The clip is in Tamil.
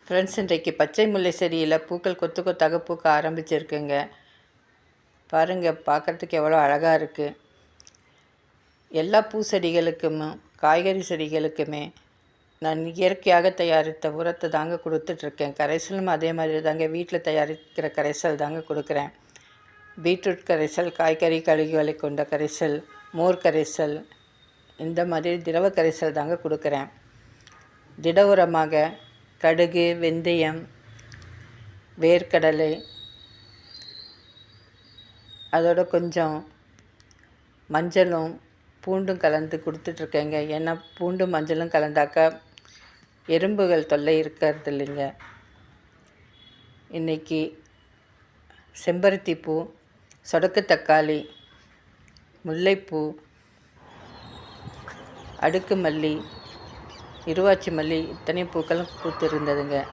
ஃப்ரெண்ட்ஸ், இன்றைக்கு பச்சை முல்லை செடியில் பூக்கள் கொத்து கொத்தாக பூக்க ஆரம்பிச்சிருக்குங்க. பாருங்கள், பார்க்குறதுக்கு எவ்வளோ அழகாக இருக்குது. எல்லா பூச்செடிகளுக்கும் காய்கறி செடிகளுக்குமே நான் இயற்கையாக தயாரித்த உரத்தை தாங்க கொடுத்துட்ருக்கேன். கரைசலும் அதே மாதிரி தாங்க, வீட்டில் தயாரிக்கிற கரைசல் தாங்க கொடுக்குறேன். பீட்ரூட் கரைசல், காய்கறி கழிவுகளை கொண்ட கரைசல், மோர் கரைசல், இந்த மாதிரி திரவ கரைசல் தாங்க கொடுக்குறேன். திட உரமாக கடுகு, வெந்தயம், வேர்க்கடலை, அதோட கொஞ்சம் மஞ்சளும் பூண்டும் கலந்து கொடுத்துட்ருக்கேங்க. ஏன்னா பூண்டும் மஞ்சளும் கலந்தாக்கா எறும்புகள் தொல்லை இருக்கிறது இல்லைங்க. இன்றைக்கி செம்பருத்தி பூ, சொடக்கு தக்காளி, முல்லைப்பூ, அடுக்கு மல்லி, இருவாச்சி மல்லி, இத்தனை பூக்களும் பூத்து இருந்ததுங்க.